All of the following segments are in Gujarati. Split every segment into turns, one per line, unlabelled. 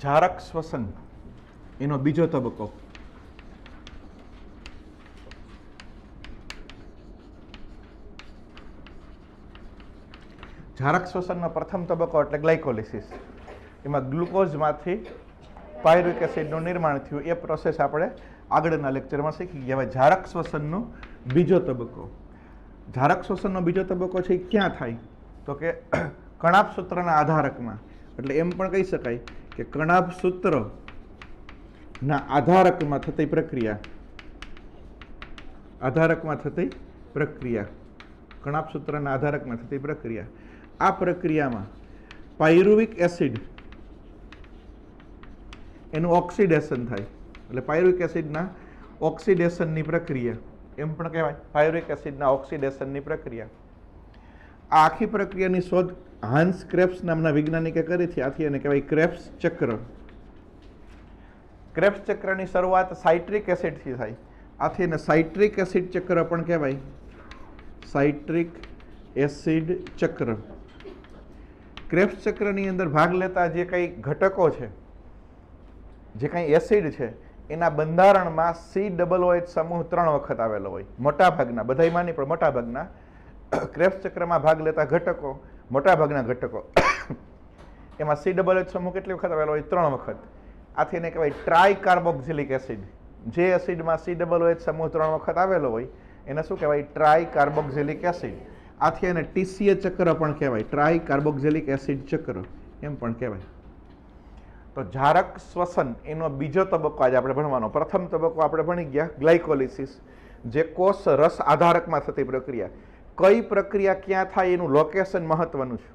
જારક શ્વસન એનો બીજો તબક્કો. જારક શ્વસનનો પ્રથમ તબક્કો એટલે ગ્લાયકોલિસિસ. એમાં ગ્લુકોઝમાંથી પાયરુવિક એસિડનું નિર્માણ થયું. એ પ્રોસેસ આપણે આગળના લેક્ચરમાં શીખી ગયા. હવે જારક શ્વસનનો બીજો તબક્કો. જારક શ્વસનનો બીજો તબક્કો છે એ ક્યાં થાય? તો કે કણાભ સૂત્રના આધારકમાં. એટલે એમ પણ કહી શકાય કે કણાભ સૂત્રના આધારકમાં થતી પ્રક્રિયા. આધારકમાં થતી પ્રક્રિયા. કણાભ સૂત્રના આધારકમાં થતી પ્રક્રિયા. આ પ્રક્રિયામાં પાયરુવિક એસિડ એનું ઓક્સિડેશન થાય. એટલે પાયરુવિક એસિડના ઓક્સિડેશનની પ્રક્રિયા એમ પણ કહેવાય. પાયરુવિક એસિડના ઓક્સિડેશનની પ્રક્રિયા. આ આખી પ્રક્રિયાની શોધ હાન્સ ક્રેબ્સ નામના વૈજ્ઞાનિકે કરી હતી. આથી એને કહેવાય ક્રેબ્સ ચક્ર. ક્રેબ્સ ચક્રની શરૂઆત સાઇટ્રિક એસિડથી થાય. આથી એને સાઇટ્રિક એસિડ ચક્ર પણ કહેવાય. સાઇટ્રિક એસિડ ચક્ર. ક્રેબ્સ ચક્રની અંદર ભાગ લેતા જે કંઈ ઘટકો છે, જે કંઈ એસિડ છે, એના બંધારણમાં COOH સમૂહ 3 વખત આવેલો હોય. મોટાભાગના, બધાયમાં નહીં પણ મોટાભાગના ક્રેબ્સ ચક્રમાં ભાગ લેતા ઘટકો, મોટાભાગના ઘટકો એમાં COOH સમૂહ કેટલી વખત આવેલો હોય? 3 વખત. આથી એને કહેવાય ટ્રાય કાર્બોક્સિલિક એસિડ. જે એસિડમાં COOH સમૂહ 3 વખત આવેલો હોય એને શું કહેવાય? Try carboxylic acid. આથી એને TCA ચક્ર પણ કહેવાય. ટ્રાય કાર્બોક્સિલિક એસિડ ચક્ર એમ પણ કહેવાય. તો જારક શ્વસન એનો બીજો તબક્કો આજે આપણે ભણવાનો. પ્રથમ તબક્કો આપણે ભણી ગયા ગ્લાયકોલિસિસ, જે કોષ રસ આધારકમાં થતી પ્રક્રિયા. કઈ પ્રક્રિયા ક્યાં થાય એનું લોકેશન મહત્વનું છે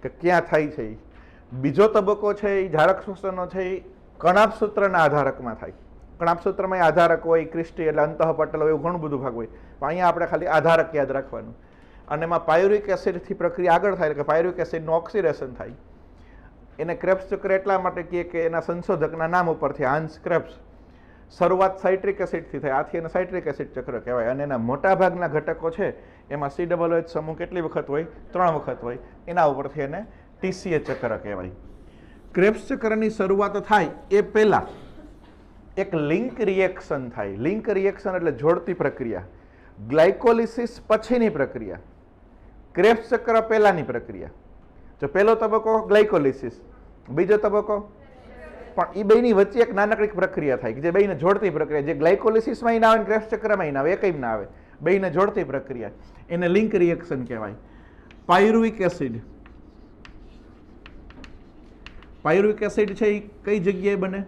કે ક્યાં થાય છે. બીજો તબક્કો છે એ જારક શ્વસનનો છે એ કણાભ સૂત્રના આધારકમાં થાય. કણાભ સૂત્રમાં આધારક હોય, ક્રિસ્ટી એટલે અંતઃપટલ હોય, એવું ઘણું બધું ભાગ હોય. પણ અહીંયા આપણે ખાલી આધારક યાદ રાખવાનું. અને એમાં પાયરુવિક એસિડથી પ્રક્રિયા આગળ થાય કે પાયરુવિક એસિડનું ઓક્સિડેશન થાય. એને ક્રેબ્સ ચક્ર એટલા માટે કહે કે એના સંશોધકના નામ ઉપરથી, હાન્સ ક્રેબ્સ. શરૂઆત સાઇટ્રિક એસિડથી થાય. આથી એને સાઇટ્રિક એસિડ ચક્ર કહેવાય. અને એના મોટાભાગના ઘટકો છે એમાં COOH સમૂહ કેટલી વખત હોય? 3 વખત હોય. એના ઉપરથી એને TCA ચક્ર કહેવાય. ક્રેબ્સ ચક્રની શરૂઆત થાય એ પહેલા એક લિંક રિએક્શન થાય. લિંક રિએક્શન એટલે જોડતી પ્રક્રિયા. ગ્લાયકોલિસિસ પછીની પ્રક્રિયા, ક્રેબ્સ ચક્ર પહેલાની પ્રક્રિયા. જો પહેલો તબક્કો ગ્લાયકોલિસિસ, બીજો તબક્કો, પણ એ બેની વચ્ચે એક નાનકડી પ્રક્રિયા થાય કે જે બેને જોડતી પ્રક્રિયા. જે ગ્લાયકોલિસિસમાં ના આવે, ક્રેબ્સ ચક્રમાં ના આવે, એકઈ ના આવે, બેને જોડતી પ્રક્રિયા. એને લિંક રિએક્શન કહેવાય. Pyruvic acid. પાયરુવિક એસિડ છે એ કઈ જગ્યાએ બને?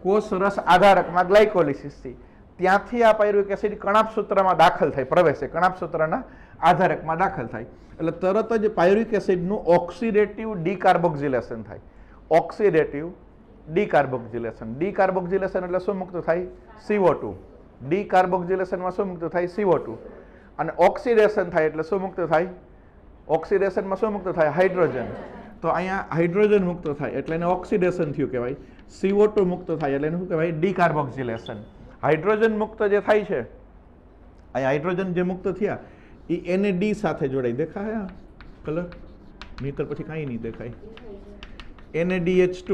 કોષ રસ આધારકમાં ગ્લાયકોલિસિસથી. ત્યાંથી આ પાયરુવિક એસિડ કણાભ સૂત્રમાં દાખલ થાય, પ્રવેશે, કણાભ સૂત્રના આધારકમાં દાખલ થાય. એટલે તરત જ પાયરુવિક એસિડનું ઓક્સિડેટિવ ડીકાર્બોક્સિલેશન થાય. ઓક્સિડેટિવ ડીકાર્બોક્સિલેશન. ડીકાર્બોક્સિલેશન એટલે શું મુક્ત થાય? CO2. ડીકાર્બોક્સિલેશનમાં શું મુક્ત થાય? CO2. અને ઓક્સિડેશન થાય એટલે શું મુક્ત થાય? ઓક્સિડેશનમાં શું મુક્ત થાય? હાઇડ્રોજન. તો અહીંયા હાઇડ્રોજન મુક્ત થાય એટલે એને ઓક્સિડેશન થયું કહેવાય. CO2 મુક્ત થાય એટલે એને શું કહેવાય? ડીકાર્બોક્સિલેશન. હાઇડ્રોજન મુક્ત જે થાય છે, અહીંયા હાઇડ્રોજન જે મુક્ત થયા એ NAD સાથે જોડાય. દેખાય આ કલર? નહીતર પછી કાંઈ નહીં દેખાય. NADH2.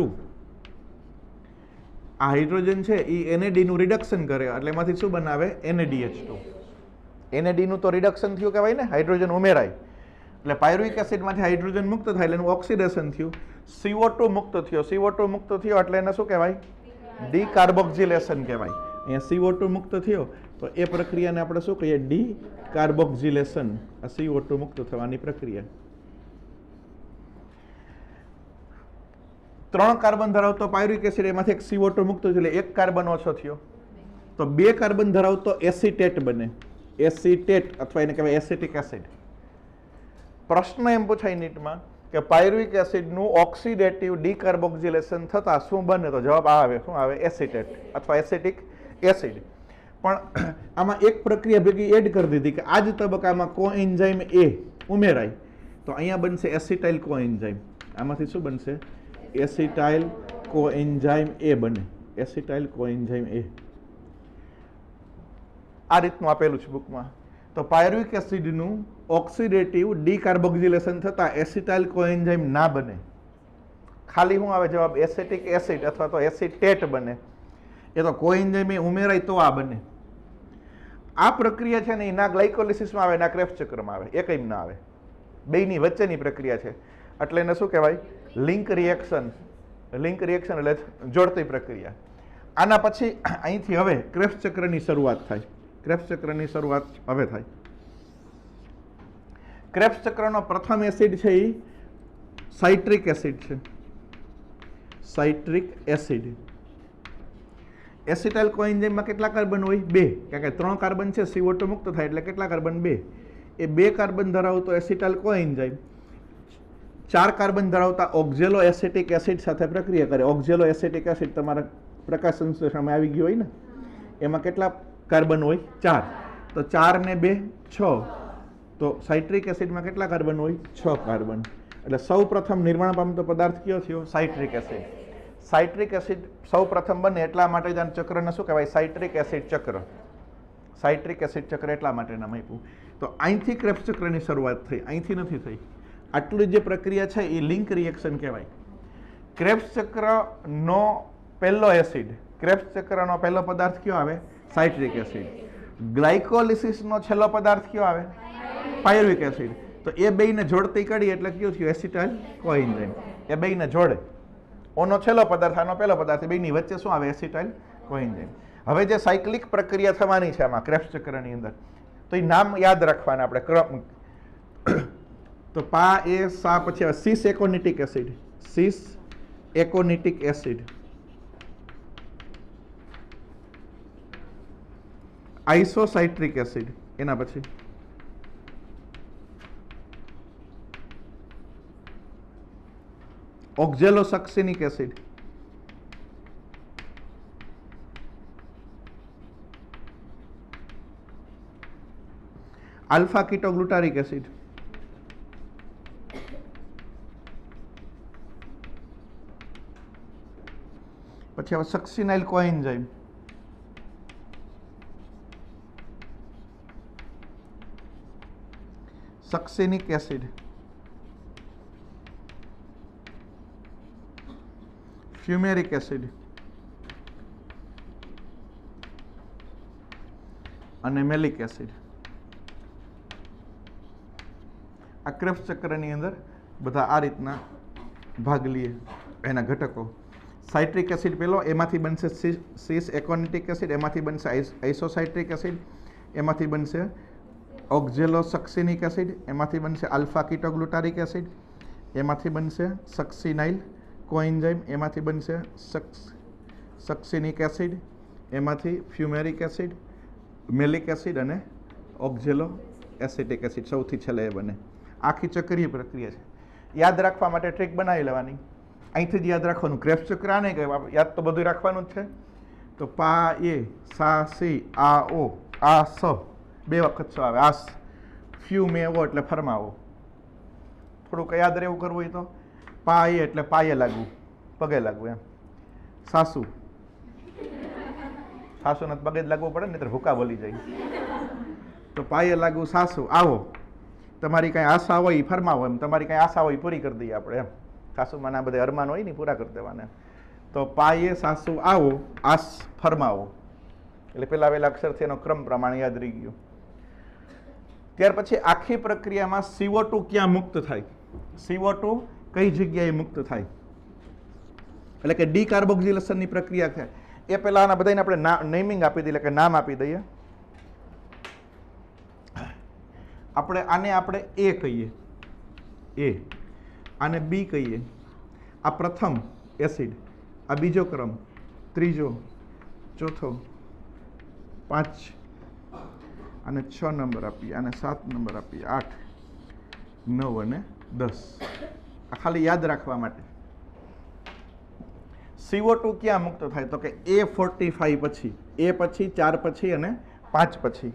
આ હાઇડ્રોજન છે એ NAD નું રિડક્શન કરે એટલે એમાંથી શું બનાવે? NADH2. NAD નું તો રિડક્શન થયું કહેવાય ને, હાઇડ્રોજન ઉમેરાય. એટલે પાયરુવિક એસિડમાંથી હાઇડ્રોજન મુક્ત થાય એટલે એનું ઓક્સિડેશન થયું. CO2 મુક્ત થયો. CO2 મુક્ત થયો એટલે એને શું કહેવાય? ડીકાર્બોક્સિલેશન કહેવાય. અહીંયા CO2 મુક્ત થયો તો એ પ્રક્રિયાને આપણે શું કહીએ? ડીકાર્બોક્સિલેશન. આ CO2 મુક્ત થવાની પ્રક્રિયા. 3 કાર્બન ધરાવતો પાયરુવિક એસિડ, એમાંથી એક CO2 મુક્ત થયો એટલે 1 કાર્બન ઓછો થયો. તો 2 કાર્બન ધરાવતો એસિટેટ બને. એસિટેટ અથવા એને કહેવાય એસિટિક એસિડ. પ્રશ્ન એમ પૂછાય નીટમાં કે પાયરુવિક એસિડનું ઓક્સિડેટિવ ડીકાર્બોક્સિલેશન થતા શું બને? તો જવાબ આ આવે. શું આવે? એસિટેટ અથવા એસિટિક એસિડ. પણ આમાં એક પ્રક્રિયા ભેગી એડ કરી દીધી કે આ જ તબક્કામાં કોએન્ઝાઇમ A ઉમેરાય તો અહીંયા બનશે એસિટાઇલ કોએન્ઝાઇમ. આમાંથી શું બનશે? એસિટાઇલ કોએન્ઝાઇમ A બને. એસિટાઇલ કોએન્ઝાઇમ A આ રીતનું આપેલું છે બુકમાં. તો પાયરુવિક એસિડનું ઓક્સિડેટિવ ડીકાર્બોક્સિલેશન થતાં એસિટાઇલ કોએન્ઝાઇમ ના બને. ખાલી શું આવે જવાબ? એસિટિક એસિડ અથવા તો એસિટેટ બને. એ તો કોએન્ઝાઇમ ઉમેરાય તો આ બને. આ પ્રક્રિયા છે ને એ ના ગ્લાયકોલિસિસમાં આવે ના ક્રેબ્સ ચક્રમાં આવે, એ કંઈ ના આવે. બેયની વચ્ચેની પ્રક્રિયા છે એટલે એને શું કહેવાય? Link reaction. લિંક રિએક્શન એટલે જોડતી પ્રક્રિયા. આના પછી અહીંથી હવે ક્રેબ્સ ચક્રની શરૂઆત થાય. ક્રેબ્સ ચક્રની શરૂઆત હવે થાય. ક્રેબ્સ ચક્રનો પ્રથમ એસિડ છે એ સાઇટ્રિક એસિડ છે. Citric acid. એસિટાઇલ કોએન્ઝાઇમમાં કેટલા કાર્બન હોય? 2. કારણ કે 3 કાર્બન છે, CO2 મુક્ત થાય એટલે કેટલા કાર્બન? 2. એ 2 કાર્બન ધરાવતો એસિટાઇલ કોએન્ઝાઇમ 4 કાર્બન ધરાવતા ઓક્ઝેલો એસિટિક એસિડ સાથે પ્રક્રિયા કરે. ઓક્ઝેલો એસિટિક એસિડ તમારા પ્રકાશ સંશ્લેષણમાં આવી ગયું હોય ને, એમાં કેટલા કાર્બન હોય? 4. તો 4 ને 2 6. તો સાઇટ્રિક એસિડમાં કેટલા કાર્બન હોય? 6 કાર્બન. એટલે સૌ પ્રથમ નિર્માણ પામતો પદાર્થ કયો થયો? Citric acid. સાઇટ્રિક એસિડ સૌ પ્રથમ બને એટલા માટે જ આ ચક્રને શું કહેવાય? સાઇટ્રિક એસિડ ચક્ર. સાઇટ્રિક એસિડ ચક્ર એટલા માટે નામ આપ્યું. તો અહીંથી ક્રેબ્સ ચક્રની શરૂઆત થઈ, અહીંથી નથી થઈ. આટલી જે પ્રક્રિયા છે એ લિંક રિએક્શન કહેવાય. ક્રેબ્સ ચક્રનો પહેલો એસિડ, ક્રેબ્સ ચક્રનો પહેલો પદાર્થ કયો આવે? Citric acid. ગ્લાયકોલિસિસનો છેલ્લો પદાર્થ કયો આવે? Pyruvic acid. તો એ બેયને જોડતી કરી એટલે કયું થયું? એસિટાઇલ કોએન્ઝાઇમ. એ બેયને જોડે. ઓનો છેલ્લો પદાર્થ, આનો પહેલો પદાર્થ, બેયની વચ્ચે શું આવે? એસિટાઇલ કોએન્ઝાઇમ. હવે જે સાયક્લિક પ્રક્રિયા થવાની છે આમાં ક્રેબ્સ ચક્રની અંદર, તો એ નામ યાદ રાખવાના આપણે. ક્રમ તો પા એ સા પછી આવે cis aconitic acid. Cis aconitic acid. Isocitric acid. એના પછી oxalosuccinic acid. Alpha ketoglutaric acid. પછી હવે સક્સિનાઇલ કોએન્ઝાઇમ. સક્સિનિક એસિડ. ફ્યુમેરિક એસિડ અને મેલિક એસિડ. આ ક્રેબ્સ ચક્રની અંદર બધા આ રીતના ભાગ લઈએ એના ઘટકો. સાઇટ્રિક એસિડ પેલો, એમાંથી બનશે સિસ એકોનિટિક એસિડ, એમાંથી બનશે આઇસોસાઇટ્રિક એસિડ, એમાંથી બનશે ઓક્ઝેલોસક્સિનિક એસિડ, એમાંથી બનશે આલ્ફા કીટોગ્લુટારિક એસિડ, એમાંથી બનશે સક્સિનાઇલ કોએન્ઝાઇમ, એમાંથી બનશે સક્સિનિક એસિડ, એમાંથી ફ્યુમેરિક એસિડ, મેલિક એસિડ અને ઓક્ઝેલો એસિટિક એસિડ સૌથી છેલ્લે એ બને. આખી ચક્રીય પ્રક્રિયા છે. યાદ રાખવા માટે ટ્રીક બનાવી લેવાની. અહીંથી જ યાદ રાખવાનું. ક્રેબ્સ ચક્ર આને કહેવાય. યાદ તો બધું રાખવાનું જ છે. તો પા એ સા સી આ ઓ આ સ 2 વખત સ આવે. આસ ફ્યુમેવો એટલે ફરમાવો. થોડુંક યાદ રહેવું કરવું હોય તો પા એ એટલે પાયે લાગવું, પગે લાગવું એમ. સાસુ, સાસુને પગે જ લાગવું પડે ને, નહીંતર ભૂકા બોલી જાય. તો પાયે લાગવું સાસુ. આવો, તમારી કાંઈ આશા હોય એ ફરમાવો એમ. તમારી કાંઈ આશા હોય પૂરી કરી દઈએ આપણે એમ. સાસુમાં ના બધા અરમાન હોય ને પૂરા કરી દેવાના. તો પાયે સાસુ આવો, આસ ફરમાવો. એટલે પેલા વેલા અક્ષરથી એનો ક્રમ પ્રમાણે યાદ રહી ગયો. ત્યાર પછી આખી પ્રક્રિયામાં CO2 ક્યાં મુક્ત થાય? CO2 કઈ જગ્યાએ મુક્ત થાય? એટલે કે ડીકાર્બોક્સિલેશનની પ્રક્રિયા છે. એ પહેલા આના બધાને આપણે નેમિંગ આપી દઈએ, એટલે કે નામ આપી દઈએ. આને આપણે એ કહીએ, એ. આને બી કહીએ. આ પ્રથમ એસિડ, આ બીજો ક્રમ, ત્રીજો, ચોથો, 5, આને 6 નંબર આપીએ, આને 7 નંબર આપીએ, 8, 9 અને 10. આ ખાલી યાદ રાખવા માટે. CO2 ક્યાં મુક્ત થાય? તો કે A45 પછી, એ પછી, 4 પછી અને 5 પછી.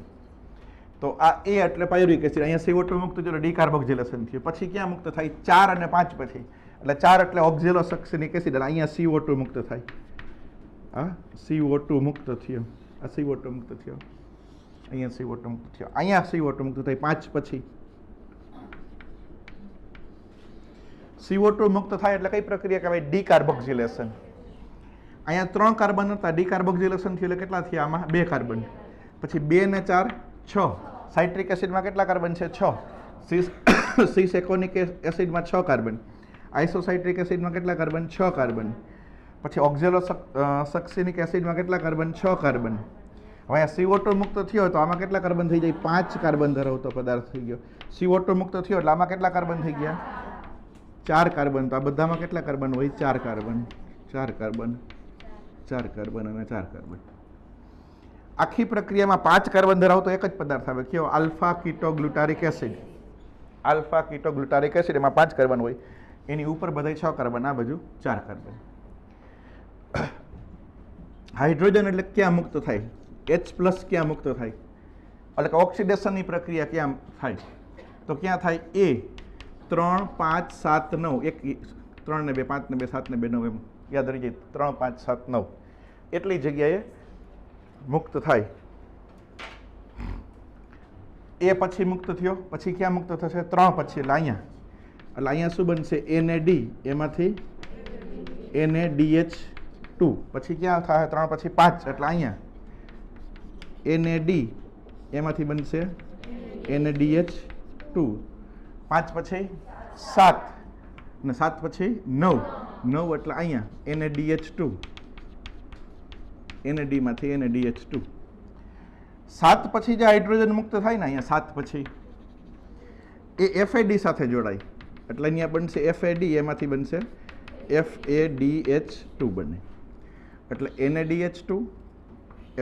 તો આ એ એટલે પાયરુવિક એસિડ. અહીંયા CO2 મુક્ત થયું, ડીકાર્બોક્સિલેશન થયું. પછી ક્યાં મુક્ત થાય? 4 અને 5 પછી. એટલે 4 એટલે ઓક્ઝેલોસક્સિનિક એસિડ. અહીંયા CO2 મુક્ત થાય. હા, CO2 મુક્ત થયો. આ CO2 મુક્ત થયો. અહીંયા CO2 મુક્ત થયો. અહીંયા CO2 મુક્ત થાય 5 પછી. CO2 મુક્ત થાય એટલે કઈ પ્રક્રિયા કહેવાય? ડીકાર્બોક્સિલેશન. અહીંયા 3 કાર્બન હતા, ડીકાર્બોક્સિલેશન થયું એટલે કેટલા થયા? આમાં 2 કાર્બન. પછી 2 ને 4 6. સાઇટ્રિક એસિડમાં કેટલા કાર્બન છે? 6. સિસ એકોનિક એસિડમાં 6 કાર્બન. આઇસોસાઇટ્રિક એસિડમાં કેટલા કાર્બન? 6 કાર્બન. પછી ઓક્ઝેલો સક્સિનિક એસિડમાં કેટલા કાર્બન? 6 કાર્બન. હવે અહીંયા CO2 મુક્ત થયો તો આમાં કેટલા કાર્બન થઈ જાય? 5 કાર્બન ધરાવતો પદાર્થ થઈ ગયો. CO2 મુક્ત થયો એટલે આમાં કેટલા કાર્બન થઈ ગયા? 4 કાર્બન. તો આ બધામાં કેટલા કાર્બન હોય? 4 કાર્બન. 4 કાર્બન, 4 કાર્બન અને 4 કાર્બન. આખી પ્રક્રિયામાં 5 કાર્બન ધરાવતો એક જ પદાર્થ આવે. કયો? Alpha ketoglutaric acid. Alpha ketoglutaric acid, એમાં 5 કાર્બન હોય. એની ઉપર બધા 6 કાર્બન, આ બાજુ 4 કાર્બન. હાઇડ્રોજન એટલે ક્યાં મુક્ત થાય? H+ ક્યાં મુક્ત થાય? એટલે કે ઓક્સિડેશનની પ્રક્રિયા ક્યાં થાય? તો ક્યાં થાય? A 3 5 7 9. 3 ને 2 5 ને 2 7 ને 2 9 એમ યાદ રહી જાય. 3 5 7 9 એટલી જગ્યાએ મુક્ત થાય. એ પછી મુક્ત થયો, પછી ક્યાં મુક્ત થશે? 3 પછી એટલે અહીંયા. એટલે અહીંયા શું બનશે? NAD, એમાંથી NADH2. પછી ક્યાં થાય? 3 પછી 5 એટલે અહીંયા NAD, એમાંથી બનશે NADH2. 5 પછી 7 ને 7 પછી 9. 9 એટલે અહીંયા NADH2. NAD માંથી NADH2. 7 પછી જે હાઇડ્રોજન મુક્ત થાય ને અહીંયા 7 પછી એ FAD સાથે જોડાય એટલે અહીંયા બનશે FAD, એમાંથી બનશે FADH2 બને. એટલે NADH2,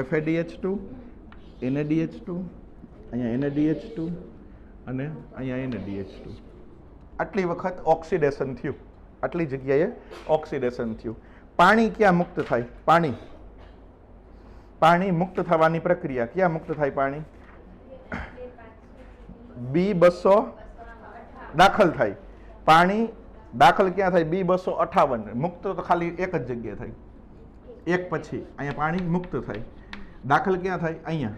FADH2, NADH2, અહીંયા NADH2 અને અહીંયા NADH2. આટલી વખત ઓક્સિડેશન થયું, આટલી જગ્યાએ ઓક્સિડેશન થયું. પાણી ક્યાં મુક્ત થાય? પાણી મુક્ત થવાની પ્રક્રિયા ક્યાં મુક્ત થાય? પાણી B200 દાખલ થાય. પાણી દાખલ ક્યાં થાય? B258. મુક્ત તો ખાલી એક જ જગ્યાએ થાય, એક પછી અહીંયા પાણી મુક્ત થાય. દાખલ ક્યાં થાય? અહીંયા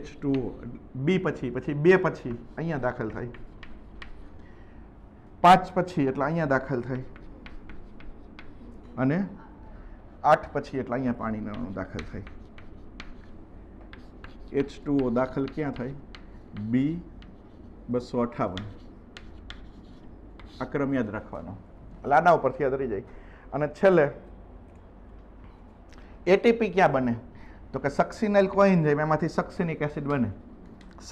H2O. B પછી 2 પછી અહીંયા દાખલ થાય. 5 પછી એટલે અહીંયા દાખલ થાય અને 8 પછી એટલે અહીંયા પાણીનો અણુ દાખલ થાય. H2O દાખલ ક્યાં થાય? B258. આ ક્રમ યાદ રાખવાનો, એટલે આના ઉપરથી યાદ રહી જાય. અને છેલ્લે ATP ક્યાં બને? તો કે સક્સિનાઇલ કોએન્ઝાઇમ, એમાંથી સક્સિનિક એસિડ બને.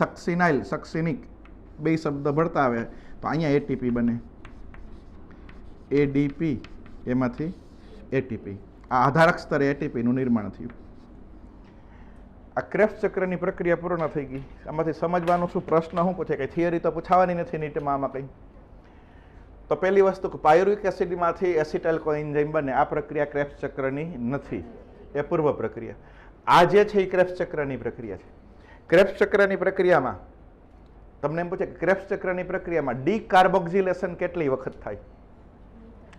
સક્સિનાઇલ, સક્સિનિક બે શબ્દ ભળતા આવે તો અહીંયા ATP બને. ADP, એમાંથી ATP. આ આધારક સ્તરે ATP નું નિર્માણ થયું. આ ક્રેબ્સ ચક્રની પ્રક્રિયા પૂર્ણ થઈ ગઈ. આમાંથી સમજવાનું શું? પ્રશ્ન શું પૂછે? કે થિયરી તો પૂછાવાની નથી નીટમાં આમાં કંઈ. તો પહેલી વસ્તુ કે પાયરુવિક એસિડમાંથી એસિટાઇલ કોએન્ઝાઇમ બને. આ પ્રક્રિયા ક્રેબ્સ ચક્રની નથી, એ પૂર્વ પ્રક્રિયા. આ જે છે એ ક્રેબ્સ ચક્રની પ્રક્રિયા છે. ક્રેબ્સ ચક્રની પ્રક્રિયામાં તમને એમ પૂછે કે ક્રેબ્સ ચક્રની પ્રક્રિયામાં ડીકાર્બોક્સિલેશન કેટલી વખત થાય?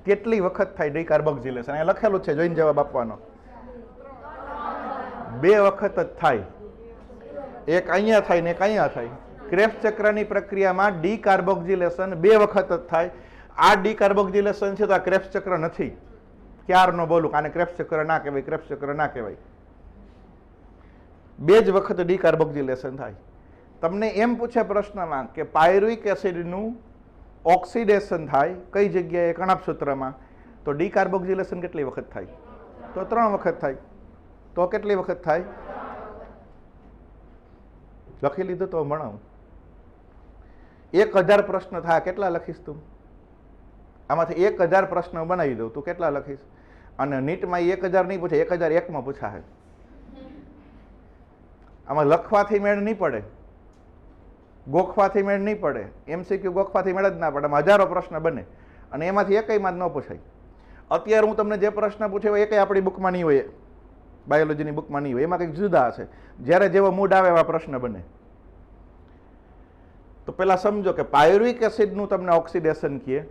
કેટલી વખત થાય ડીકાર્બોક્સિલેશન? અહીંયા લખેલું છે, જોઈને જવાબ આપવાનો. 2 વખત જ થાય. એક અહીંયા થાય ને એક અહીંયા થાય. ક્રેબ્સ ચક્રની પ્રક્રિયામાં ડીકાર્બોક્સિલેશન 2 વખત જ થાય. આ ડીકાર્બોક્સિલેશન છે તો આ ક્રેબ્સ ચક્ર નથી. ક્યારનો બોલું આને ક્રેબ્સ ચક્ર ના કહેવાય, ક્રેબ્સ ચક્ર ના કહેવાય. 2 જ વખત ડીકાર્બોક્સિલેશન થાય. તમને એમ પૂછે પ્રશ્નમાં કે પાયરુવિક એસિડનું ઓક્સિડેશન થાય કઈ જગ્યાએ? કણાભસૂત્રમાં. તો ડીકાર્બોક્સિલેશન કેટલી વખત થાય? તો 3 વખત થાય. તો કેટલી વખત થાય? લખી લીધું તો ભણાવું. 1000 પ્રશ્ન થાય. કેટલા લખીશ તું? આમાંથી 1000 પ્રશ્ન બનાવી દઉં, તું કેટલા લખીશ? અને નીટમાં 1000 નહીં પૂછે, 1001માં પૂછાશે. આમાં લખવાથી મેળ નહીં પડે, ગોખવાથી મેળ નહીં પડે. MCQ ગોખવાથી મેળ જ ના પડે. આમાં હજારો પ્રશ્ન બને અને એમાંથી એકયમાં જ ન પૂછાય. અત્યારે હું તમને જે પ્રશ્ન પૂછ્યો એ કંઈ આપણી બુકમાં નહીં હોય, બાયોલોજીની બુકમાં નહીં હોય, એમાં કંઈક જુદા હશે. જ્યારે જેવો મૂડ આવે એવા પ્રશ્ન બને. તો પેલા સમજો કે પાયરુવિક એસિડનું તમને ઓક્સિડેશન કહે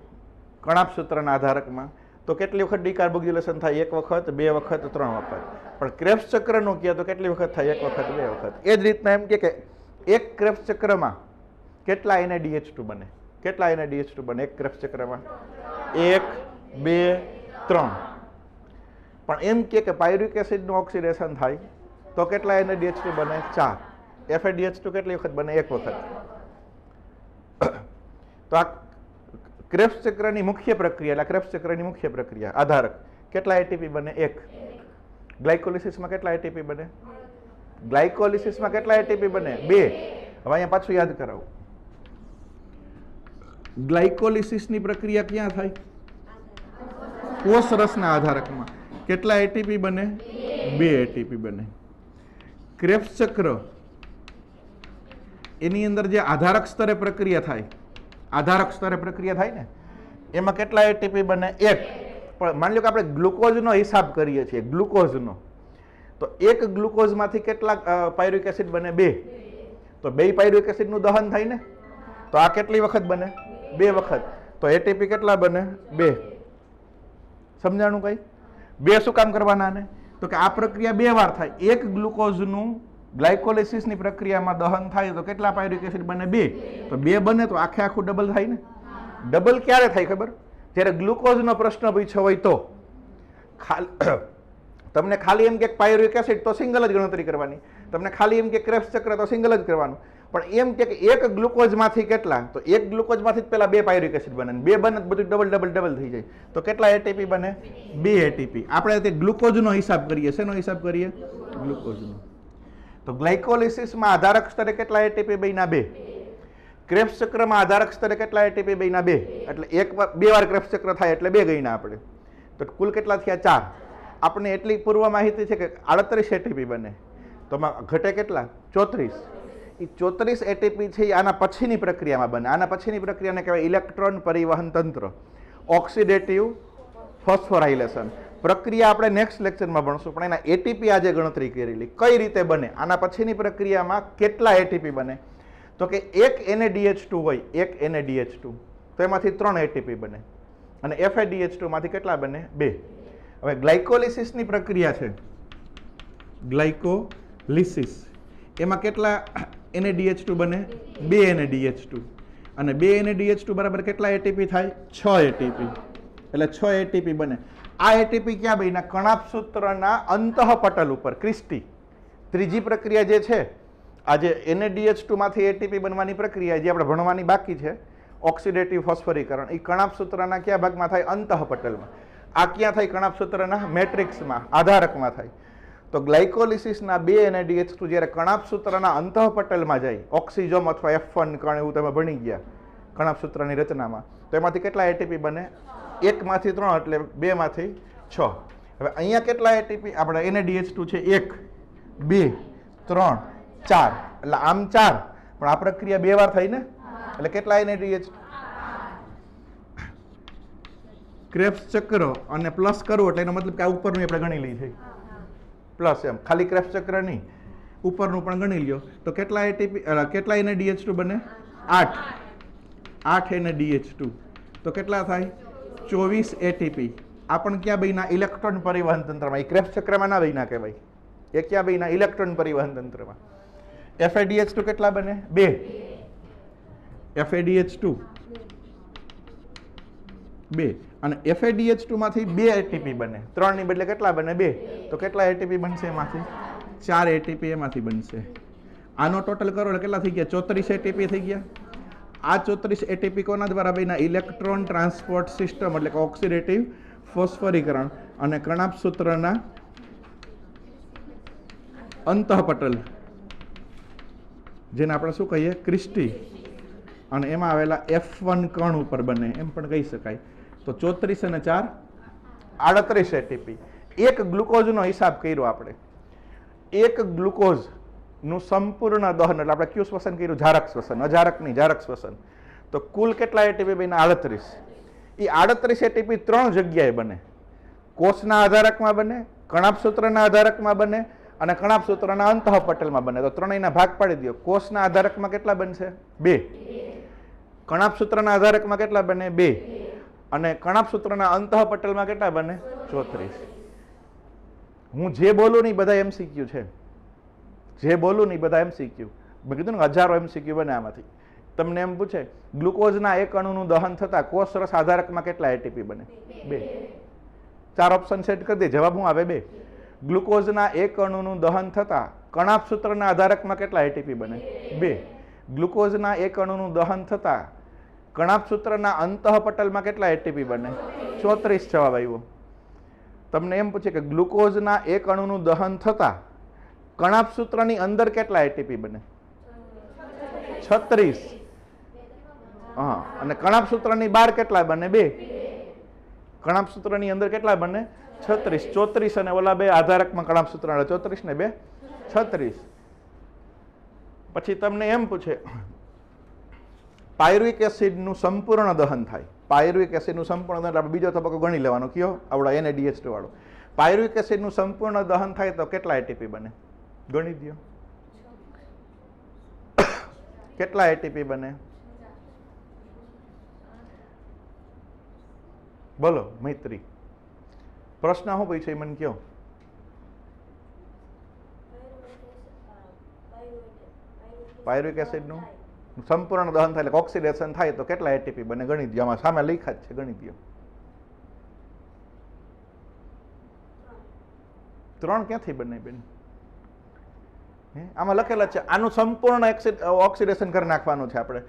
કણાભસૂત્રના આધારકમાં, તો કેટલી વખત ડીકાર્બોક્સિલેશન થાય? 1 વખત, 2 વખત, 3 વખત. પણ ક્રેબ્સ ચક્રનું કહે તો કેટલી વખત થાય? 1 વખત, 2 વખત. એ જ રીતના એમ કે એક ક્રેબ્સ ચક્રમાં કેટલા NADH2 બને? કેટલા NaDH2 બને એક ક્રેબ્સ ચક્રમાં? 1 2 3. પણ એમ કે પાયરુવિક એસિડનું ઓક્સિડેશન થાય તો કેટલા NaDH2 બને? 4. FADH2 કેટલી વખત બને? 1 વખત. તો આ ક્રેબ્સ ચક્રની મુખ્ય પ્રક્રિયા, એટલે ક્રેબ્સ ચક્રની મુખ્ય પ્રક્રિયા આધારક કેટલા ATP બને? 1. ગ્લાયકોલિસિસમાં કેટલા ATP બને? ગ્લાયકોલિસિસમાં કેટલા ATP બને? 2. હવે અહીંયા પાછું યાદ કરાવું. ગ્લાયકોલિસિસની પ્રક્રિયા ક્યાં થાય? કોષ રસના આધારકમાં. કેટલા ATP બને? 2 ATP બને. ક્રેબ્સ ચક્ર એની અંદર જે આધારક સ્તરે પ્રક્રિયા થાય, આધારક સ્તરે પ્રક્રિયા થાય ને એમાં કેટલા ATP બને? 1. પણ માની લો કે આપણે ગ્લુકોઝનો હિસાબ કરીએ છીએ, ગ્લુકોઝનો, તો એક ગ્લુકોઝમાંથી કેટલા પાયરુવિક એસિડ બને? 2. તો 2 પાયરુવિક એસિડનું દહન થાય ને, તો આ કેટલી વખત બને? 2 વખત. તો ATP કેટલા બને? 2. સમજાણું કઈ? 2 શું કામ કરવાના ને? તો કે આ પ્રક્રિયા 2 વાર થાય. એક ગ્લુકોઝનું ગ્લાયકોલિસિસની પ્રક્રિયામાં દહન થાય તો કેટલા પાયરુવિક એસિડ બને? 2. તો 2 બને તો આખે આખું ડબલ થાય ને. ડબલ ક્યારે થાય ખબર? જ્યારે ગ્લુકોઝનો પ્રશ્ન પૂછ્યો હોય તો. તમને ખાલી એમ કે પાયરુવિક એસિડ તો સિંગલ જ ગણતરી કરવાની, તમને ખાલી એમ કે ક્રેબ્સ ચક્ર તો સિંગલ જ કરવાનું. પણ એમ કે એક ગ્લુકોઝમાંથી કેટલા, તો એક ગ્લુકોઝમાંથી જ પેલા 2 પાયરુવિક એસિડ બને, 2 બને તો બધું ડબલ ડબલ ડબલ થઈ જાય. તો કેટલા ATP બને? 2 ATP. આપણે તે ગ્લુકોઝનો હિસાબ કરીએ. શેનો હિસાબ કરીએ? ગ્લુકોઝનો. તો ગ્લાયકોલિસિસમાં આધારક સ્તરે કેટલા ATP બન્યા? 2. ક્રેબ્સ ચક્રમાં આધારક સ્તરે કેટલા ATP બન્યા? 2. એટલે 2 વાર ક્રેબ્સ ચક્ર થાય એટલે 2 ગણ્યા આપણે. તો કુલ કેટલા થયા? 4. આપણને એટલી પૂર્વ માહિતી છે કે 38 ATP બને. તો ઘટે કેટલા? 34. એ 34 ATP છે એ આના પછીની પ્રક્રિયામાં બને. આના પછીની પ્રક્રિયાને કહેવાય ઇલેક્ટ્રોન પરિવહન તંત્ર, ઓક્સિડેટિવ ફોસ્ફોરાઇલેશન. પ્રક્રિયા આપણે નેક્સ્ટ લેક્ચરમાં ભણશું, પણ એના ATP આજે ગણતરી કરેલી કઈ રીતે બને, આના પછીની પ્રક્રિયામાં કેટલા ATP બને. તો કે એક NaDH2 હોય, એક NaDH2, તો એમાંથી 3 ATP બને. અને FADH2 માંથી કેટલા બને? 2. હવે ગ્લાયકોલિસિસની પ્રક્રિયા છે, ગ્લાયકોલિસિસ, એમાં કેટલા NaDH2 બને? 2 NaDH2. અને 2 NaDH2 બરાબર કેટલા ATP થાય? 6 ATP. એટલે 6 ATP બને. આ ATP ક્યાં બન્યા? કણાભસૂત્રના અંતઃપટલ ઉપર, ક્રિસ્ટી. ત્રીજી પ્રક્રિયા જે છે, આ જે NaDH2 માંથી ATP બનવાની પ્રક્રિયા જે આપણે ભણવાની બાકી છે, ઓક્સિડેટિવ ફોસ્ફોરીકરણ, એ કણાભસૂત્રના કયા ભાગમાં થાય? અંતઃપટલમાં. આ ક્યાં થાય? કણાભસૂત્રના મેટ્રિક્સમાં, આધારકમાં થાય. તો ગ્લાયકોલિસિસના 2 NaDH2 જ્યારે કણાભસૂત્રના અંતઃપટલમાં જાય, ઓક્સિજોમ અથવા F1 કણ એવું તમે ભણી ગયા કણાભસૂત્રની રચનામાં, તો એમાંથી કેટલા ATP બને? 1 માંથી 3 એટલે 2 માંથી 6. હવે અહીંયા કેટલા ATP આપણે NaDH2 છે? 1 2 3 4. એટલે આમ 4, પણ આ પ્રક્રિયા 2 વાર થઈ ને, એટલે કેટલા NaDH2? ક્રેબ્સ ચક્ર અને પ્લસ કરવું એટલે એનો મતલબ કે આ ઉપરનું આપણે ગણી લઈએ છીએ પ્લસ, એમ ખાલી ક્રેબ્સ ચક્ર નહીં, ઉપરનું પણ ગણી લ્યો. તો કેટલા ATP, કેટલા NaDH2 બને? 8 NaDH2. તો કેટલા થાય? 24 ATP. આ પણ ક્યાં બન્યા? ઇલેક્ટ્રોન પરિવહન તંત્રમાં. એ ક્રેબ્સ ચક્રમાં ના બન્યા કહેવાય, એ ક્યાં બન્યા? ઇલેક્ટ્રોન પરિવહન તંત્રમાં. FADH2 કેટલા બને? 2. FADH2 2. અને FADH2 માંથી 2 ATP બને. 3 ની બદલે કેટલા બને? 2. તો કેટલા ATP બનશે એમાંથી? 4 ATP એમાંથી બનશે. આનો ટોટલ કરો એટલે કેટલા થઈ ગયા? 34 ATP થઈ ગયા. આ 34 ATP કોના દ્વારા બન્યા? ઇલેક્ટ્રોન ટ્રાન્સપોર્ટ સિસ્ટમ, એટલે કે ઓક્સિડેટિવ ફોસ્ફોરીકરણ અને કણાભસૂત્રના અંતઃપટલ, જેને આપણે શું કહીએ? ક્રિસ્ટી. અને એમાં આવેલા F1 કણ ઉપર બને, એમ પણ કહી શકાય. તો 34 અને 4 38 ATP. એક ગ્લુકોઝનો હિસાબ કર્યો આપણે. એક ગ્લુકોઝનું સંપૂર્ણ દહન, એટલે આપણે કયું શ્વસન કર્યું? જારક શ્વસન, અજારક નહીં, જારક શ્વસન. તો કુલ કેટલા ATP બન્યા? 38. એ 38 ATP 3 જગ્યાએ બને. કોષના આધારકમાં બને, કણાભસૂત્રના આધારકમાં બને અને કણાભસૂત્રના અંતઃપટલમાં બને. તો ત્રણેયના ભાગ પાડી દો. કોષના આધારકમાં કેટલા બનશે? 2. કણાભસૂત્રના આધારકમાં કેટલા બને? 2. અને કણાભસૂત્રના અંતઃપટલમાં કેટલા બને? 34. હું જે બોલું ને બધા MCQ છે, જે બોલું ને બધા MCQ. મેં કીધું ને હજારો MCQ બને આમાંથી. તમને એમ પૂછે ગ્લુકોઝના એક અણુનું દહન થતાં કોષ રસ આધારકમાં કેટલા એટીપી બને? 2. 4 ઓપ્શન સેટ કરી દે, જવાબ શું આવે? 2. ગ્લુકોઝના એક અણુનું દહન થતાં કણાભસૂત્રના આધારકમાં કેટલા એટીપી બને? 2. ગ્લુકોઝના એક અણુનું દહન થતાં કણાભસૂત્રના અંતઃપટલમાં કેટલા એટીપી બને? 34 જવાબ આવ્યો. તમને એમ પૂછે કે ગ્લુકોઝના એક અણુનું દહન થતાં કણાભસૂત્રની અંદર કેટલા એટીપી બને? 36. હા, અને કણાભસૂત્રની બહાર કેટલા બને? 2. કણાભસૂત્રની અંદર કેટલા બને? 36. 34 અને ઓલા 2 આધારકમાં કણાભસૂત્રના 34 ને 2 36. પછી તમને એમ પૂછે પાયરુવિક એસિડનું સંપૂર્ણ દહન થાય. પાયરુવિક એસિડનું સંપૂર્ણ દહન, આપણે બીજો તબક્કો ગણી લેવાનો કયો? આવડા NaDH2 વાળો. પાયરુવિક એસિડનું સંપૂર્ણ દહન થાય તો કેટલા એટીપી બને? ગણી દો. કેટલા એટીપી બને? બોલો મૈત્રી, પ્રશ્ન શું પૂછ્યો એ મને કયો? પાયરુવિક એસિડનું સંપૂર્ણ દહન થાય એટલે ઓક્સિડેશન થાય તો કેટલા એટીપી બને? ગણી દો. આમાં સામે લખ્યા જ છે, ગણી દો. 3 ક્યાંથી બને બેન? આમાં લખેલા છે આનું સંપૂર્ણ ઓક્સિડેશન કરી નાખવાનું છે આપણે.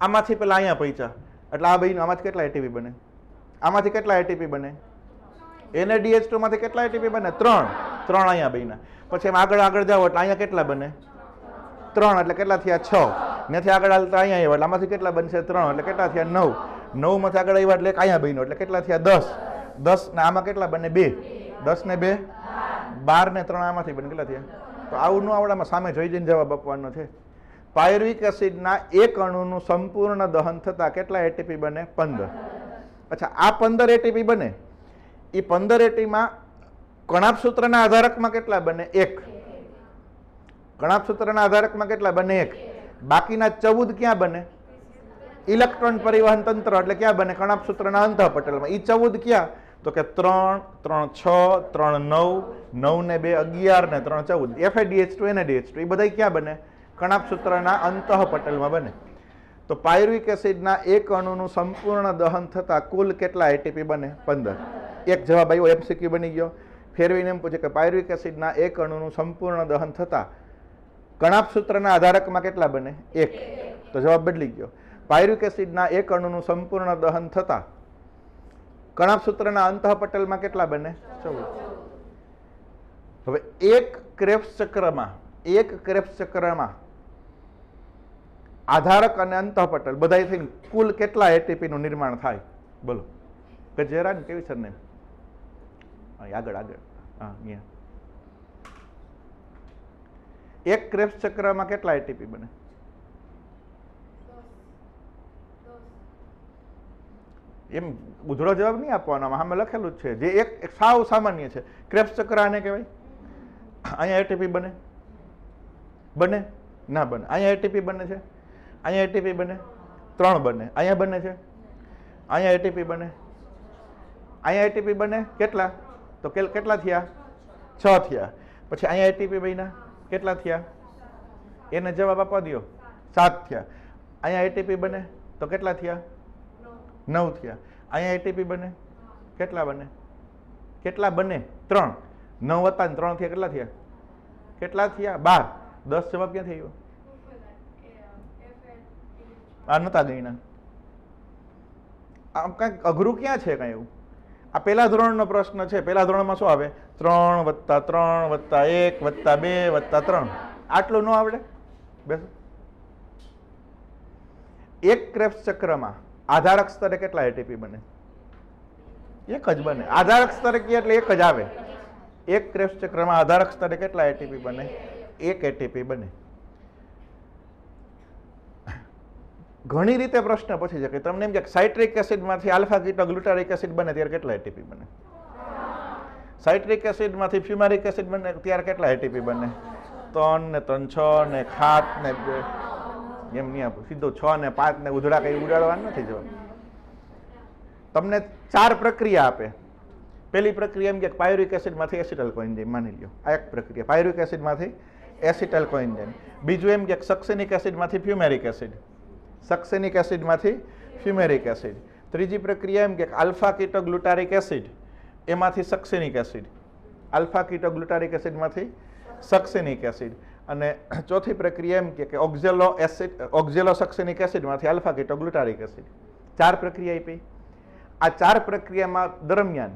આમાંથી પેલા અહીંયા પૈસા એટલે આ ભાઈ આમાંથી કેટલા એટીપી બને? આમાંથી કેટલા એટીપી બને? NaDH2 માંથી કેટલા એટીપી બને? 3 અહીંયા બન્યા. પછી એમ આગળ જાઓ એટલે અહીંયા કેટલા બને? 3 એટલે કેટલા થયા? 6. ત્યાંથી આગળ હાલતા અહીંયા આવ્યા એટલે આમાંથી કેટલા બનશે? 3 એટલે કેટલા થયા? 9. 9 માંથી આગળ આવ્યા એટલે અહીંયા બન્યો એટલે કેટલા થયા? 10. 10 ને આમાં કેટલા બને? 2. 10 ને 2 12 ને 3 આમાંથી બને કેટલા થયા? તો આવું ન આવડામાં સામે જોઈ જઈને જવાબ આપવાનો છે. પાયરુવિક એસિડના એક અણુનું સંપૂર્ણ દહન થતા કેટલા એટીપી બને? 15. અચ્છા, આ 15 એટીપી બને એ 15 એટીમાં કણાભસૂત્રના આધારકમાં કેટલા બને? 1. કણાભસૂત્રના આધારકમાં કેટલા બને? 1. બાકીના 14 ક્યાં બને? ઇલેક્ટ્રોન પરિવહન તંત્ર એટલે ક્યાં બને? કણાભસૂત્રના અંતઃપટલમાં. એ 14 ક્યાં? તો કે 3, 3, 6, 3, 9, 9 ને 2 11 ને 3 14. FADH2 NaDH2 એ બધા ક્યાં બને? કણાભસૂત્રના અંતઃપટલમાં બને. તો પાયરુવિક એસિડના એક અણુનું સંપૂર્ણ દહન થતા કુલ કેટલા એટીપી બને? 15. એક જવાબ આવ્યો, MCQ બની ગયો. ફેરવીને એમ પૂછે કે પાયરુવિક એસિડના એક અણુનું સંપૂર્ણ દહન થતા કણાભસૂત્રના આધારકમાં કેટલા બને? 1. તો જવાબ બદલી ગયો. પાયરુવિક એસિડના એક અણુનું સંપૂર્ણ દહન થતા કણાભસૂત્રના અંતઃપટલમાં કેટલા બને? 14. હવે એક ક્રેબ્સ ચક્રમાં આધારક અને અંતઃપટલ બધા થઈને કુલ કેટલા એટીપી નું નિર્માણ થાય? બોલો. ગજેરા ને કેવી સરનેમ? આગળ હા અહીંયા. એક ક્રેબ્સ ચક્રમાં કેટલા એટીપી બને? એમ ઉધળો જવાબ નહીં આપવાનો, આમાં લખેલું જ છે. જે એક સાવ સામાન્ય છે. ક્રેબ્સ ચક્ર આને કહેવાય. અહીંયા એટીપી બને? બને? ના બને. અહીંયા એટીપી બને છે? અહીંયા એટીપી બને? 3 બને. અહીંયા બને છે? અહીંયા એટીપી બને? અહીંયા એટીપી બને કેટલા? તો કેટલા થયા? 6 થયા. પછી અહીંયા એટીપી બન્યા કેટલા થયા? એને જવાબ આપવા દો. 7 થયા. અહીંયા એટીપી બને તો કેટલા થયા? 9 થયા. અહીંયા એટીપી બને કેટલા બને? કેટલા બને? 3. 9 હતા ને 3 થયા કેટલા થયા? કેટલા થયા? 12. 10 જવાબ ક્યાં થયો? આ નતા ગણ્યા. આમ કઈક અઘરું ક્યાં છે? કઈ એવું? આ પહેલા ધોરણનો પ્રશ્ન છે. પહેલા ધોરણમાં શું આવે? 3 + 3 + 1 + 2 + 3. આટલું ન આવડે? બેસો. એક ક્રેબ્સ ચક્રમાં આધારક સ્તરે કેટલા એટીપી બને? એક જ બને. આધારક સ્તરે કે એટલે એક જ આવે. એક ક્રેબ્સ ચક્રમાં આધારક સ્તરે કેટલા એટીપી બને? 1 એટીપી બને. ઘણી રીતે પ્રશ્ન પૂછી શકે. તમને એમ કે સાઇટ્રિક એસિડમાંથી આલ્ફા કીટો ગ્લુટારિક એસિડ બને ત્યારે કેટલા એટીપી બને? સાઇટ્રિક એસિડમાંથી ફ્યુમારિક એસિડ બને ત્યારે કેટલા એટીપી બને? 3 ને 3 6 ને 7 ને 2. એમ નહીં આપું સીધો 6 ને 5 ને ઉધડા કઈ ઉડાડવાનું નથી. જવાબ તમને 4 પ્રક્રિયા આપે. પહેલી પ્રક્રિયા એમ કે પાયરુવિક એસિડમાંથી એસિટલ કોએન્ઝાઇમ માની લ્યો. આ એક પ્રક્રિયા પાયરુવિક એસિડમાંથી એસિટલ કોએન્ઝાઇમ. બીજું એમ કે સક્સિનિક એસિડમાંથી ફ્યુમેરિક એસિડ. સક્સેનિક એસિડમાંથી ફ્યુમેરિક એસિડ. ત્રીજી પ્રક્રિયા એમ કે આલ્ફા કીટોગ્લુટારિક એસિડ એમાંથી સક્સેનિક એસિડ, આલ્ફા કીટોગ્લુટારિક એસિડમાંથી સક્સેનિક એસિડ. અને ચોથી પ્રક્રિયા એમ કે ઓક્ઝેલો સક્સેનિક એસિડમાંથી આલ્ફા કીટોગ્લુટારિક એસિડ. 4 પ્રક્રિયા આપી. આ 4 પ્રક્રિયામાં દરમિયાન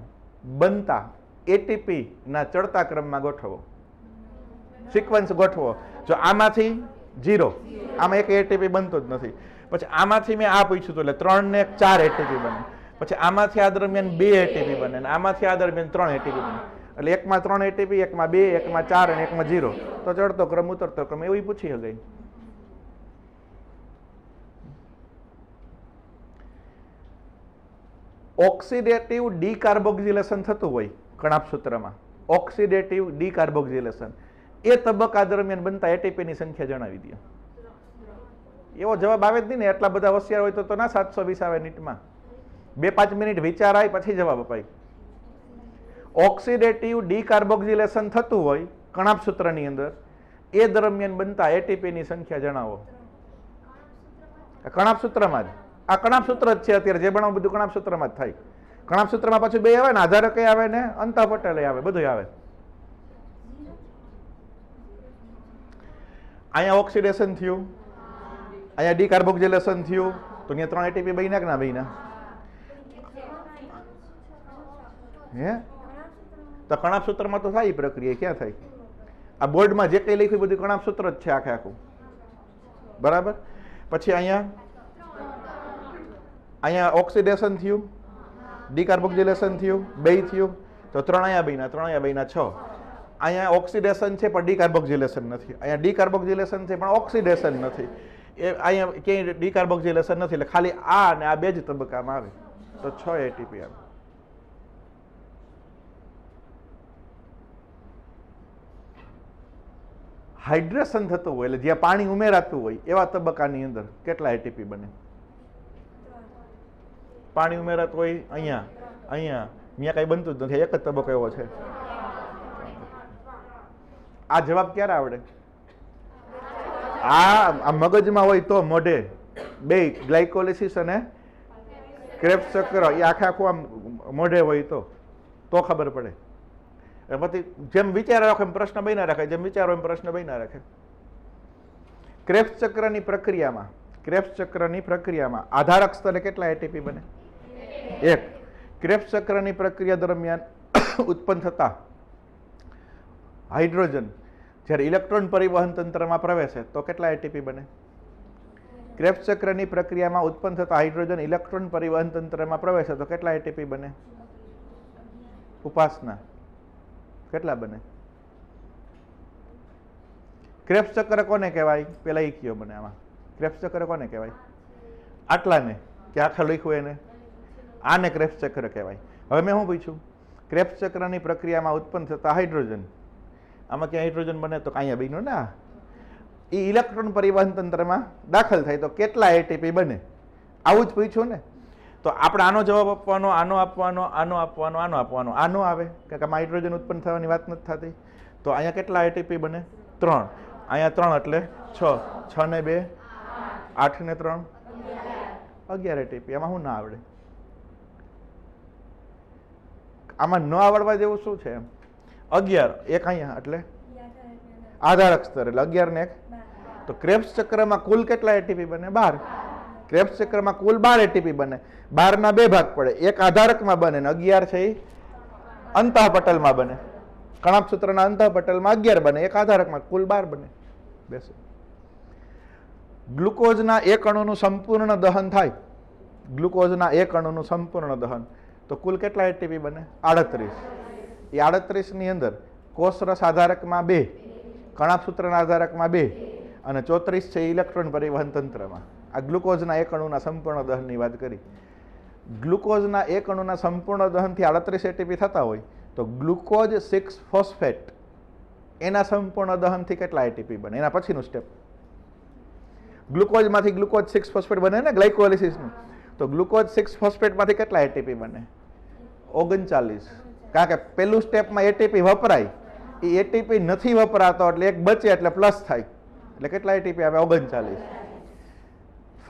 બનતા એટીપી ના ચડતા ક્રમમાં ગોઠવો, સિક્વન્સ ગોઠવો. જો આમાંથી 0, આમાં એક એટીપી બનતો જ નથી. પછી આમાંથી મેં આ પૂછ્યું હતું એટલે 3 ને 4 એટીપી બને. પછી આમાંથી આ દરમિયાન 2 એટીપી બને અને આમાંથી આ દરમિયાન 3 એટીપી બને. એટલે એકમાં 3 એટીપી, એકમાં 2, એકમાં 4 અને એકમાં 0. તો ચડતો ક્રમ ઉતરતો ક્રમ એવું પૂછી શકાય. ઓક્સિડેટિવ ડીકાર્બોક્સિલેશન થતું હોય કણાભસૂત્રમાં, ઓક્સિડેટિવ ડીકાર્બોક્સિલેશન, એ તબક્કા દરમિયાન બનતા એટીપીની સંખ્યા જણાવી દો. એવો જવાબ આવે જ નહીં ને, એટલા બધા હોશિયાર હોય તો ના 720 આવે નીટમાં. 2-5 મિનિટ વિચારાય પછી જવાબ અપાય. ઓક્સિડેટિવ ડીકાર્બોક્સિલેશન થતું હોય કણાભસૂત્રની અંદર, એ દરમિયાન બનતા એટીપીની સંખ્યા જણાવો. કણાભસૂત્રમાં જ, આ કણાભસૂત્ર જ છે અત્યારે જે ભણાવું બધું કણાભસૂત્રમાં જ થાય. કણાભસૂત્રમાં પાછું 2 આવે ને, આધારકે આવે ને અંતઃપટલે આવે, બધું આવે. અહીંયા ઓક્સિડેશન થયું, અહીંયા ડીકાર્બોક્સિલેશન થયું, તો અહીંયા 3 એટીપી બન્યા કે ના બન્યા? હે તો કણાભસૂત્રમાં તો થાય પ્રક્રિયા, ક્યાં થાય? આ બોર્ડમાં જે કંઈ લખ્યું બધું કણાભસૂત્ર જ છે આખે આખું, બરાબર. પછી અહીંયા ઓક્સિડેશન થયું, ડીકાર્બોક્સિલેશન થયું, 2 થયું, તો 3 અહીંયા બન્યા, 3 અહીંયા બન્યા 6. અહીંયા ઓક્સિડેશન છે પણ ડીકાર્બોક્સિલેશન નથી, અહીંયા ડીકાર્બોક્સિલેશન છે પણ ઓક્સિડેશન નથી. એ અહીંયા ક્યાંય ડીકાર્બોક્સિલેશન નથી, એટલે ખાલી આ અને આ 2 જ તબક્કામાં આવે, તો 6 એટીપી આવે. હાઇડ્રેશન થતું હોય એટલે જ્યાં પાણી ઉમેરાતું હોય એવા તબક્કાની અંદર કેટલા એટીપી બને? પાણી ઉમેરાતું હોય અહીંયા, અહીંયા કઈ બનતું જ નથી, એક જ તબક્કો એવો છે. આ જવાબ ક્યારે આવડે? આ મગજમાં હોય તો, મોઢે 2 ગ્લાયકોલિસિસ અને ક્રેબ્સ ચક્ર એ આખે આખું આમ મોઢે હોય તો ખબર પડે. પછી જેમ વિચાર રાખો એમ પ્રશ્ન બન્યા રાખે, જેમ વિચારો એમ પ્રશ્ન બન્યા રાખે. ક્રેબ્સ ચક્રની પ્રક્રિયામાં આધારક સ્તરે કેટલા એટીપી બને? 1. ક્રેબ્સ ચક્રની પ્રક્રિયા દરમિયાન ઉત્પન્ન થતા હાઇડ્રોજન જ્યારે ઇલેક્ટ્રોન પરિવહન તંત્રમાં પ્રવેશે તો કેટલા એટીપી બને? ક્રેબ્સ ચક્રની પ્રક્રિયામાં ઉત્પન્ન થતા હાઇડ્રોજન ઇલેક્ટ્રોન પરિવહન તંત્રમાં પ્રવેશે તો કેટલા એટીપી બને? ઉપાસના કેટલા બને? ક્રેબ્સ ચક્ર કોને કહેવાય? પેલા એ કયો મને આમાં, ક્રેબ્સ ચક્ર કોને કહેવાય? આટલાને કે આખા લખ્યું એને? આને ક્રેબ્સ ચક્ર કહેવાય. હવે મેં શું પૂછ્યું? ક્રેબ્સ ચક્રની પ્રક્રિયામાં ઉત્પન્ન થતા હાઇડ્રોજન, આમાં ક્યાં હાઇડ્રોજન બને? તો અહીંયા બન્યું ને. એ ઇલેક્ટ્રોન પરિવહન તંત્રમાં દાખલ થાય તો કેટલા એટીપી બને? આવું જ પૂછ્યું ને. તો આપણે આનો જવાબ આપવાનો, આનો આપવાનો, આનો આપવાનો, આનો આપવાનો, આનો આવે કે આમાં હાઇડ્રોજન ઉત્પન્ન થવાની વાત નથી થતી. તો અહીંયા કેટલા એટીપી બને? 3. અહીંયા 3 એટલે 6, 6 ને 2 8 ને 3 11 એટીપી. આમાં શું ના આવડે? આમાં ન આવડવા જેવું શું છે? 11, એક અહીંયા એટલે આધારક સ્તર એટલે 11 ને 1. તો ક્રેબ્સ ચક્રમાં કુલ કેટલા એટીપી બને? 12. ક્રેબ્સ ચક્રમાં કુલ 12 એટીપી બને. 12 ના 2 ભાગ પડે, એક આધારકમાં બને ને 11 છે એ અંતઃપટલમાં બને. કણાભસૂત્રના અંતઃપટલમાં 11 બને, એક આધારકમાં કુલ 12 બને. બેસો. ગ્લુકોઝના 1 અણુનું સંપૂર્ણ દહન થાય, ગ્લુકોઝના 1 અણુનું સંપૂર્ણ દહન, તો કુલ કેટલા એટીપી બને? 38. એ 38 ની અંદર કોષરસ આધારકમાં 2, કણાભસૂત્રના આધારકમાં 2 અને 34 છે ઇલેક્ટ્રોન પરિવહન તંત્રમાં. આ ગ્લુકોઝના 1 અણુના સંપૂર્ણ દહનની વાત કરી. ગ્લુકોઝના 1 અણુના સંપૂર્ણ દહનથી 38 એટીપી થતા હોય તો ગ્લુકોઝ 6 ફોસ્ફેટ એના સંપૂર્ણ દહનથી કેટલા એટીપી બને? એના પછીનું સ્ટેપ. ગ્લુકોઝમાંથી ગ્લુકોઝ 6 ફોસ્ફેટ બને ને ગ્લાયકોલિસિસનું, તો ગ્લુકોઝ 6 ફોસ્ફેટમાંથી કેટલા એટીપી બને? 39. કારણ કે પેલું સ્ટેપમાં એટીપી વપરાય, એ એટીપી નથી વપરાતો એટલે એક બચે એટલે પ્લસ થાય, એટલે કેટલા એટીપી આવે? 39.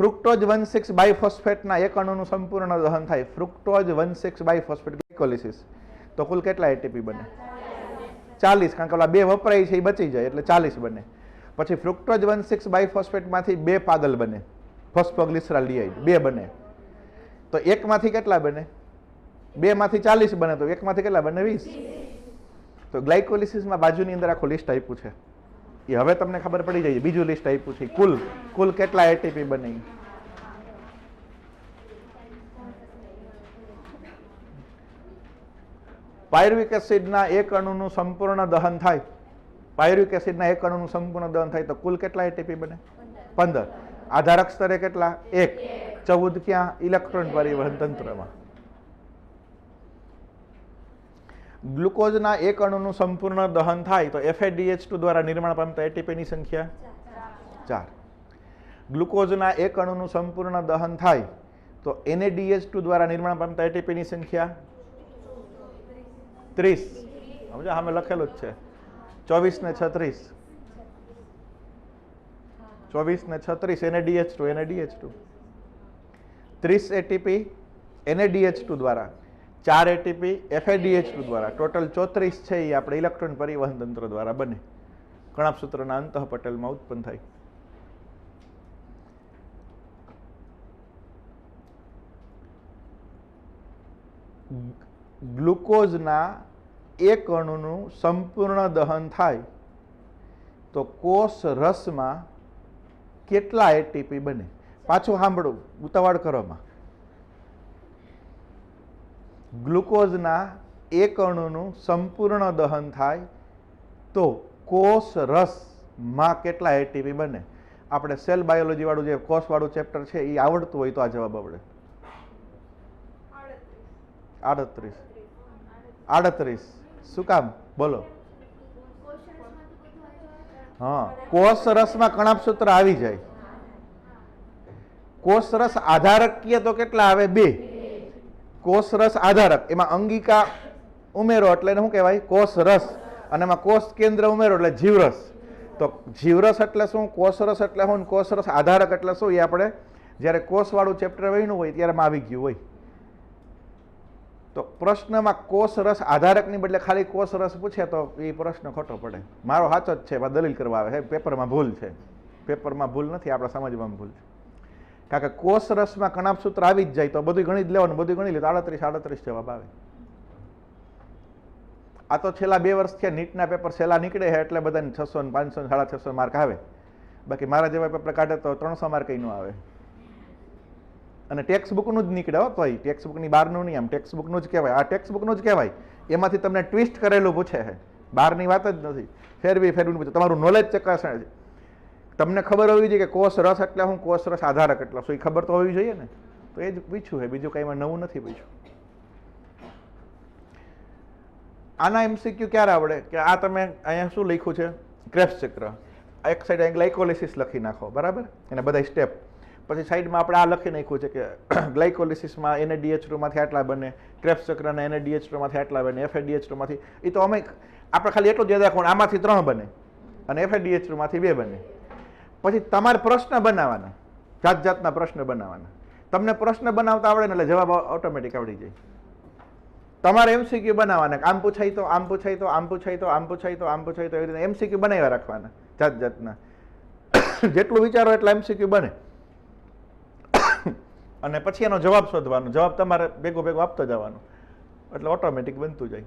ફ્રુક્ટોઝ 1,6 બાયફોસ્ફેટના એક અણુનું સંપૂર્ણ દહન થાય, ફ્રુક્ટોઝ 1,6 બાયફોસ્ફેટ ગ્લાયકોલિસિસ, તો કુલ કેટલા એટીપી બને? 40, કારણ કે ઓલા 2 વપરાય છે એ બચી જાય એટલે 40 બને. પછી ફ્રુક્ટોઝ 1,6 બાયફોસ્ફેટમાંથી 2 પાગલ બને, ફોસ્ફોગ્લિસરાલ્ડિહાઇડ 2 બને, તો એકમાંથી કેટલા બને? 2 માંથી 40 બને, તો એકમાંથી કેટલા બને? 20. તો ગ્લાયકોલિસિસમાં બાજુની અંદર આખું લિસ્ટ આપ્યું છે, એ હવે તમને ખબર પડી જાય. બીજું લિસ્ટ આપ્યું છે, કુલ કેટલા એટીપી બને. પાયરુવિક એસિડના એક અણુનું સંપૂર્ણ દહન થાય, પાયરુવિક એસિડના એક અણુનું સંપૂર્ણ દહન થાય તો કુલ કેટલા એટીપી બને? 15. આધારક સ્તરે કેટલા? 1. 14 ક્યાં? ઇલેક્ટ્રોન પરિવહન તંત્રમાં. ગ્લુકોઝના એક અણુનું સંપૂર્ણ દહન થાય તો FADH2 દ્વારા નિર્માણ પામતા એટીપીની સંખ્યા 4. ગ્લુકોઝના એક અણુનું સંપૂર્ણ દહન થાય તો NADH2 દ્વારા નિર્માણ પામતા એટીપીની સંખ્યા 30. સમજો, સામે લખેલું જ છે 24 ને 36. 24 ને 36 NADH2 30 એટીપી NADH2 દ્વારા, 4 એટીપી FADH2 દ્વારા, ટોટલ 34 છે એ આપણે ઇલેક્ટ્રોન પરિવહન તંત્ર દ્વારા બને, કણાભસૂત્રના અંતઃપટલમાં ઉત્પન્ન થાય. ગ્લુકોઝના એક અણુનું સંપૂર્ણ દહન થાય તો કોષ રસમાં કેટલા એટીપી બને? પાછું સાંભળો, ઉતાવળ કરવામાં. ગ્લુકોઝના એક અણુનું સંપૂર્ણ દહન થાય તો કોષ રસમાં કેટલા એટીપી બને? આપણે સેલ બાયોલોજી વાળું જે કોષ વાળું ચેપ્ટર છે એ આવડતું હોય તો આ જવાબ આવડે. 38. શું કામ? બોલો. હા, કોષ રસમાં કણાભસૂત્ર આવી જાય. કોષ રસ આધારકીય તો કેટલા આવે? 2. કોષ રસ આધારક, એમાં અંગિકા ઉમેરો એટલે શું કહેવાય? કોષ રસ. અને એમાં કોષ કેન્દ્ર ઉમેરો એટલે જીવરસ. તો જીવરસ એટલે શું? કોષ રસ એટલે શું? કોષ રસ આધારક એટલે શું? એ આપણે જ્યારે કોષ વાળું ચેપ્ટર વહીનું હોય ત્યારે આવી ગયું હોય. તો પ્રશ્નમાં કોષ રસ આધારકની બદલે ખાલી કોષ રસ પૂછે તો એ પ્રશ્ન ખોટો પડે. મારો સાચો જ છે, દલીલ કરવા આવે છે, પેપરમાં ભૂલ છે. પેપરમાં ભૂલ નથી, આપણા સમજવામાં ભૂલ છે. કારણ કે કોષ રસમાં કણાભસૂત્ર આવી જ જાય તો બધું ગણી જ લેવાનું, બધું ગણી લે તો 38 જવાબ આવે. આ તો છેલ્લા 2 વર્ષથી નીટના પેપર છેલ્લા નીકળે છે એટલે બધાને 600 500 650 માર્ક આવે. બાકી મારા જેવા પેપર કાઢે તો 300 માર્ક ન આવે. અને ટેક્સ્ટ બુકનું જ નીકળે હો, તોય ટેક્સ્ટ બુકની બહારનું નહીં, આમ ટેક્સ્ટ બુકનું જ કહેવાય. આ ટેક્સ્ટ બુકનું જ કહેવાય. એમાંથી તમને ટ્વિસ્ટ કરેલું પૂછે છે, બહારની વાત જ નથી. ફેરવીને પૂછે. તમારું નોલેજ ચકાસણ છે. તમને ખબર હોવી જોઈએ કે કોષ રસ એટલે હું, કોષ રસ આધારક એટલે શું, એ ખબર તો હોવી જોઈએ ને. તો એ જ પૂછ્યું છે, બીજું કંઈ નવું નથી પૂછ્યું. આના MCQ ક્યારે આવડે કે આ તમે અહીંયા શું લખ્યું છે? ક્રેબ્સ ચક્ર. એક સાઈડ અહીં ગ્લાયકોલિસિસ લખી નાખો, બરાબર, એને બધા સ્ટેપ. પછી સાઈડમાં આપણે આ લખી નાખ્યું છે કે ગ્લાયકોલિસિસમાં NADH2 માંથી આટલા બને, ક્રેબ્સ ચક્રના NADH2 માંથી આટલા બને, FADH2 માંથી. એ તો અમે આપણે ખાલી એટલું જ યાદ રાખવાનું, આમાંથી 3 બને અને FADH2 માંથી 2 બને. પછી તમારે પ્રશ્ન બનાવવાના, જાત જાતના પ્રશ્ન બનાવવાના. તમને પ્રશ્ન બનાવતા આવડે ને એટલે જવાબ ઓટોમેટિક આવડી જાય. તમારે MCQ બનાવવાના, આમ પૂછાય તો આમ પૂછાય તો આમ પૂછાય તો આમ પૂછાય તો આમ પૂછાય તો એવી રીતે MCQ બનાવ્યા રાખવાના જાત જાતના. જેટલું વિચારો એટલા MCQ બને અને પછી એનો જવાબ શોધવાનો. જવાબ તમારે ભેગો આપતો જવાનો એટલે ઓટોમેટિક બનતું જાય.